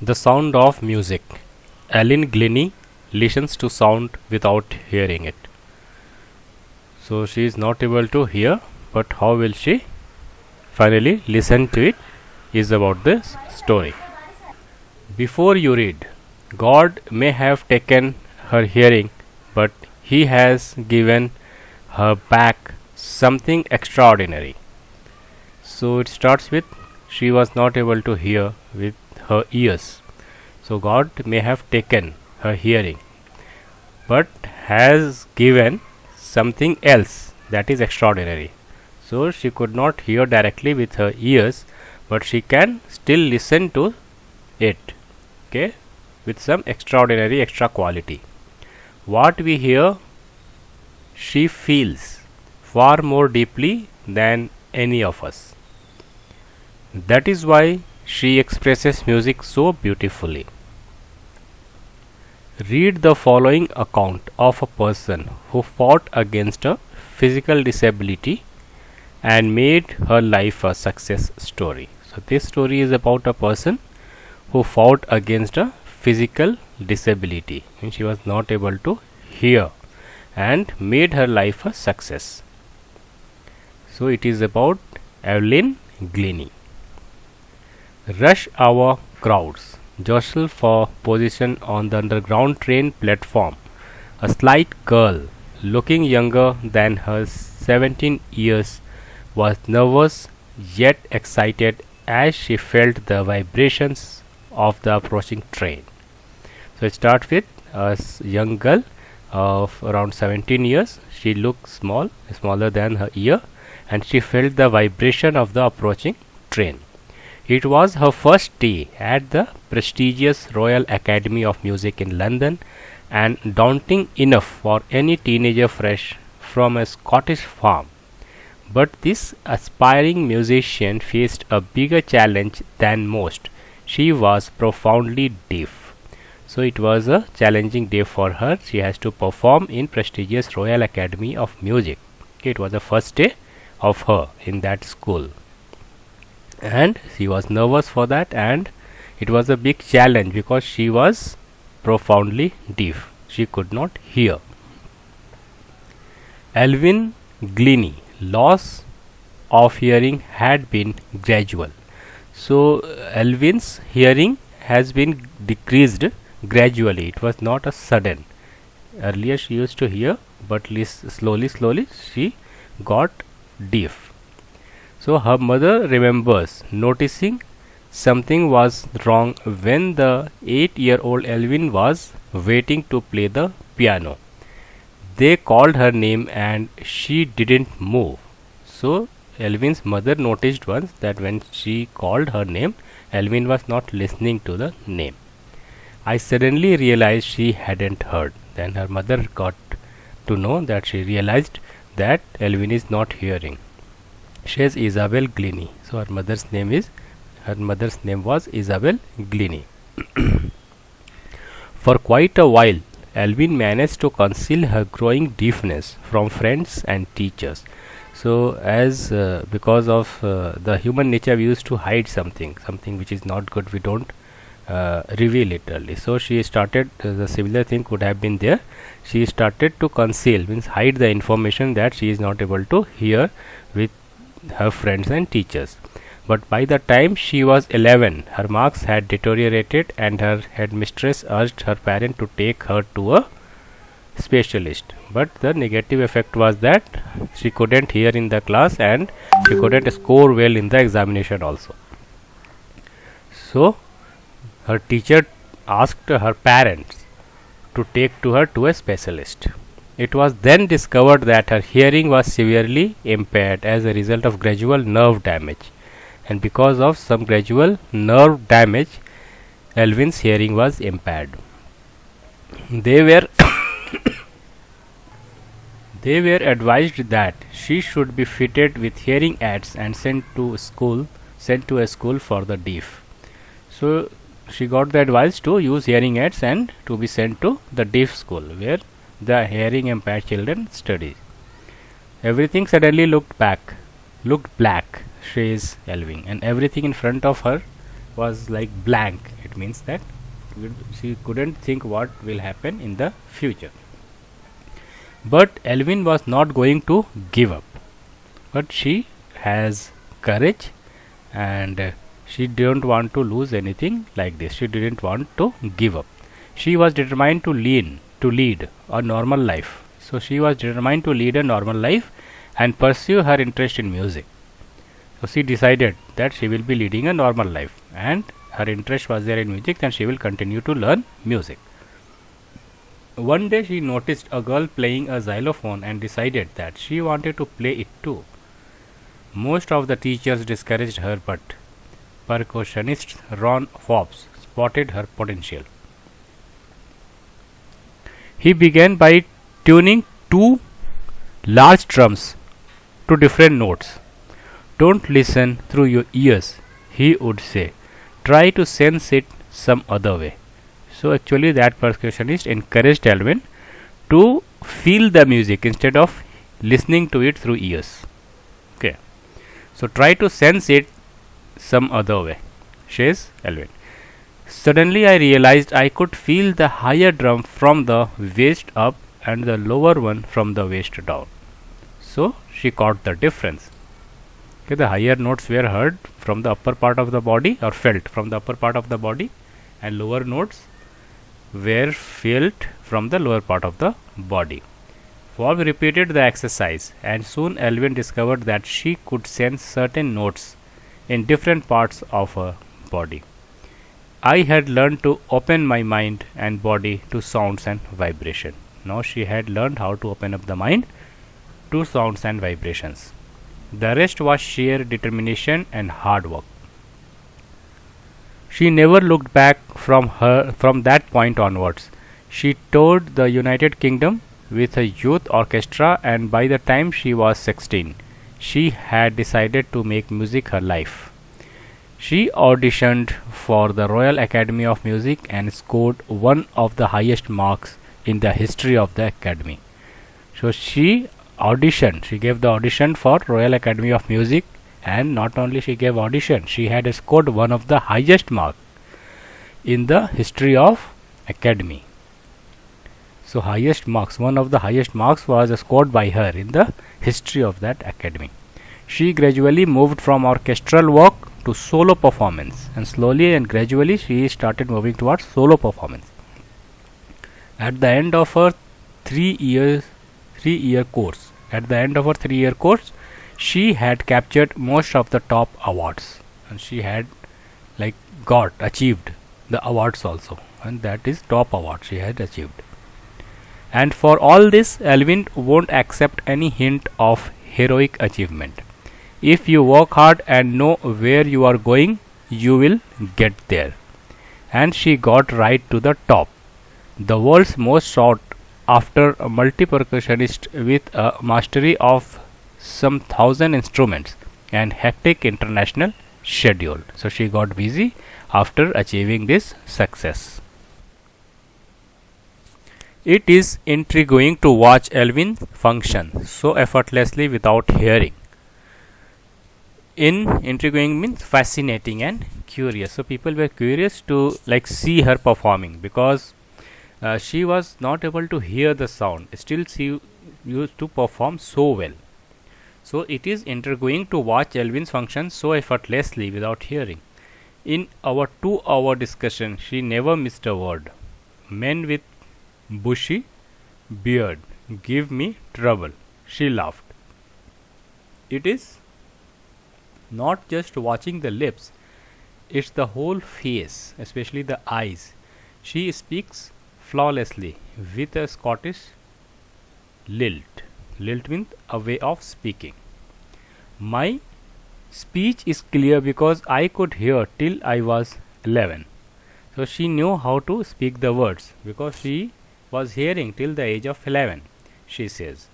The sound of music. Ellen Glennie listens to sound without hearing it. So she is not able to hear, but how will she finally listen to it is about this story. Before you read, God may have taken her hearing, but He has given her back something extraordinary. So it starts with she was not able to hear with her ears. So God may have taken her hearing, but has given something else that is extraordinary. So she could not hear directly with her ears, but she can still listen to it, okay, with some extraordinary extra quality. What we hear, she feels far more deeply than any of us. That is why she expresses music so beautifully. Read the following account of a person who fought against a physical disability and made her life a success story. So, this story is about a person who fought against a physical disability and she was not able to hear and made her life a success. So, it is about Evelyn Glennie. Rush hour crowds jostle for position on the underground train platform. A slight girl, looking younger than her 17 years, was nervous yet excited as she felt the vibrations of the approaching train. So it starts with a young girl of around 17 years. She looked small, smaller than her ear, and she felt the vibration of the approaching train. It was her first day at the prestigious Royal Academy of Music in London, and daunting enough for any teenager fresh from a Scottish farm. But this aspiring musician faced a bigger challenge than most. She was profoundly deaf. So it was a challenging day for her. She has to perform in prestigious Royal Academy of Music. Okay, it was the first day of her in that school. And she was nervous for that, and it was a big challenge because she was profoundly deaf. She could not hear. Evelyn Glennie loss of hearing had been gradual. So Elvin's hearing has been decreased gradually. It was not a sudden. Earlier she used to hear, but slowly she got deaf. So her mother remembers noticing something was wrong when the 8-year-old Elvin was waiting to play the piano. They called her name and she didn't move. So Elvin's mother noticed once that when she called her name, Elvin was not listening to the name. I suddenly realized she hadn't heard. Then her mother got to know that she realized that Elvin is not hearing. She is Isabel Glennie. So her mother's name was Isabel Glennie. For quite a while, Elvin managed to conceal her growing deafness from friends and teachers. So as because of the human nature, we used to hide something which is not good. We don't reveal it early. So she started the similar thing could have been there. She started to conceal, means hide the information that she is not able to hear with her friends and teachers. But by the time she was 11, her marks had deteriorated and her headmistress urged her parent to take her to a specialist. But the negative effect was that she couldn't hear in the class and she couldn't score well in the examination also. So her teacher asked her parents to take her to a specialist. It was then discovered that her hearing was severely impaired as a result of gradual nerve damage, and because of some gradual nerve damage, Elvin's hearing was impaired. They were advised that she should be fitted with hearing aids and sent to a school for the deaf. So she got the advice to use hearing aids and to be sent to the deaf school where the hearing impaired children study. Everything suddenly looked black, says Elvin, and everything in front of her was like blank. It means that she couldn't think what will happen in the future. But Elvin was not going to give up. But she has courage, and she didn't want to lose anything like this. She didn't want to give up. She was determined to lead a normal life. So she was determined to lead a normal life and pursue her interest in music. So she decided that she will be leading a normal life, and her interest was there in music, and she will continue to learn music. One day she noticed a girl playing a xylophone and decided that she wanted to play it too. Most of the teachers discouraged her, but percussionist Ron Forbes spotted her potential. He began by tuning two large drums to different notes. Don't listen through your ears, he would say. Try to sense it some other way. So actually that percussionist encouraged Elvin to feel the music instead of listening to it through ears. Okay. So try to sense it some other way, says Elvin. Suddenly I realized I could feel the higher drum from the waist up and the lower one from the waist down. So she caught the difference. Okay, the higher notes were heard from the upper part of the body, or felt from the upper part of the body, and lower notes were felt from the lower part of the body. Forbes repeated the exercise, and soon Elvin discovered that she could sense certain notes in different parts of her body. I had learned to open my mind and body to sounds and vibration. Now she had learned how to open up the mind to sounds and vibrations. The rest was sheer determination and hard work. She never looked back from that point onwards. She toured the United Kingdom with a youth orchestra, and by the time she was 16, she had decided to make music her life. She auditioned for the Royal Academy of Music and scored one of the highest marks in the history of the Academy. So she gave the audition for Royal Academy of Music, and not only she gave audition, she had scored one of the highest mark in the history of Academy. So one of the highest marks was scored by her in the history of that Academy. She gradually moved from orchestral work to solo performance, and slowly and gradually she started moving towards solo performance. At the end of her 3-year course, she had captured most of the top awards, and she had achieved the awards also, and that is top award she had achieved. And for all this, Elvin won't accept any hint of heroic achievement. If you work hard and know where you are going, you will get there. And she got right to the top. The world's most sought after a multi-percussionist with a mastery of some 1,000 instruments and hectic international schedule. So she got busy after achieving this success. It is intriguing to watch Elvin function so effortlessly without hearing. Intriguing means fascinating and curious. So people were curious to see her performing, because she was not able to hear the sound. Still she used to perform so well. So it is intriguing to watch Elvin's function so effortlessly without hearing. In our 2-hour discussion, she never missed a word. Men with bushy beard give me trouble, she laughed. It is not just watching the lips, it's the whole face, especially the eyes. She speaks flawlessly with a Scottish lilt. Lilt means a way of speaking. My speech is clear because I could hear till I was 11. So she knew how to speak the words because she was hearing till the age of 11, she says.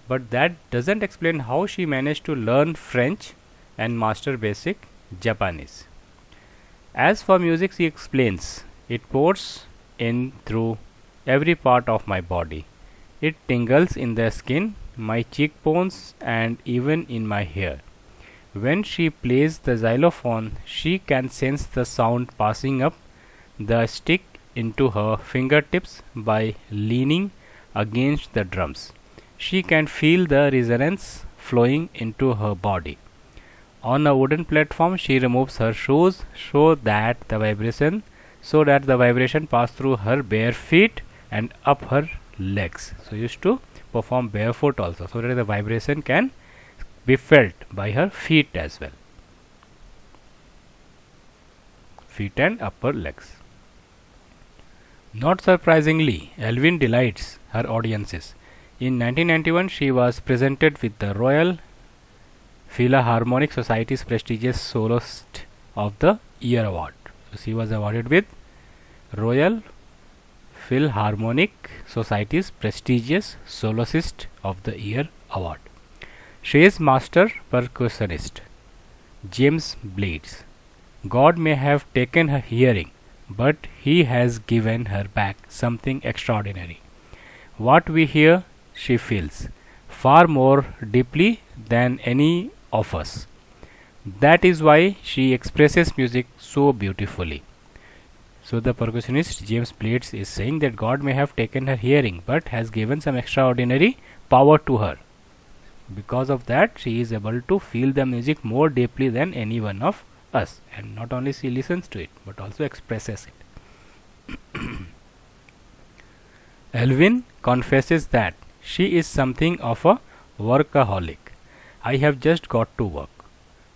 But that doesn't explain how she managed to learn French and master basic Japanese. As for music, she explains, it pours in through every part of my body. It tingles in the skin, my cheekbones, and even in my hair. When she plays the xylophone, she can sense the sound passing up the stick into her fingertips by leaning against the drums. She can feel the resonance flowing into her body. On a wooden platform, she removes her shoes so that the vibration pass through her bare feet and up her legs. So used to perform barefoot also, so that the vibration can be felt by her feet as well. Feet and upper legs. Not surprisingly, Elvin delights her audiences. In 1991, she was presented with the Royal Philharmonic Society's prestigious Soloist of the Year award. So she was awarded with Royal Philharmonic Society's prestigious Soloist of the Year award. She is master percussionist James Blades. God may have taken her hearing, but he has given her back something extraordinary. What we hear, she feels far more deeply than any of us. That is why she expresses music so beautifully. So the percussionist James Blades is saying that God may have taken her hearing, but has given some extraordinary power to her. Because of that, she is able to feel the music more deeply than any one of us, and not only she listens to it but also expresses it. Elvin confesses that she is something of a workaholic. I have just got to work,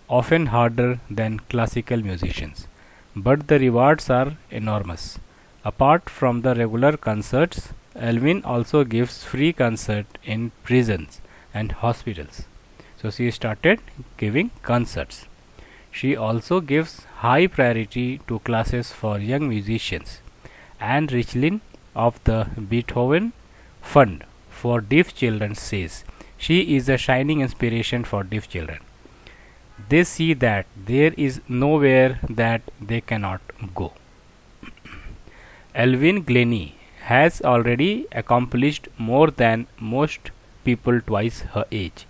often harder than classical musicians, but the rewards are enormous. Apart from the regular concerts, Elvin also gives free concerts in prisons and hospitals. So she started giving concerts. She also gives high priority to classes for young musicians. Anne Richlin of the Beethoven Fund for Deaf Children says she is a shining inspiration for deaf children. They see that there is nowhere that they cannot go. Elvin Glennie has already accomplished more than most people twice her age.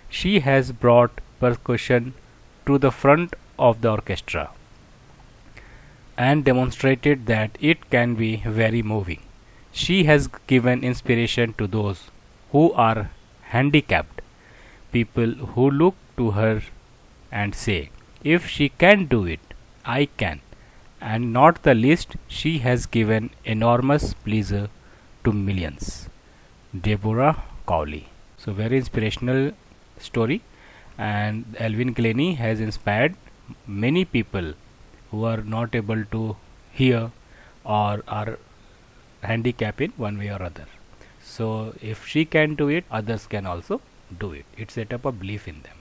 She has brought percussion to the front of the orchestra and demonstrated that it can be very moving. She has given inspiration to those who are handicapped, people who look to her and say, if she can do it, I can. And not the least, she has given enormous pleasure to millions. Deborah Cowley. So very inspirational story, and Elvin Glennie has inspired many people who are not able to hear or are handicapped in one way or other. So if she can do it, others can also do it. It set up a belief in them.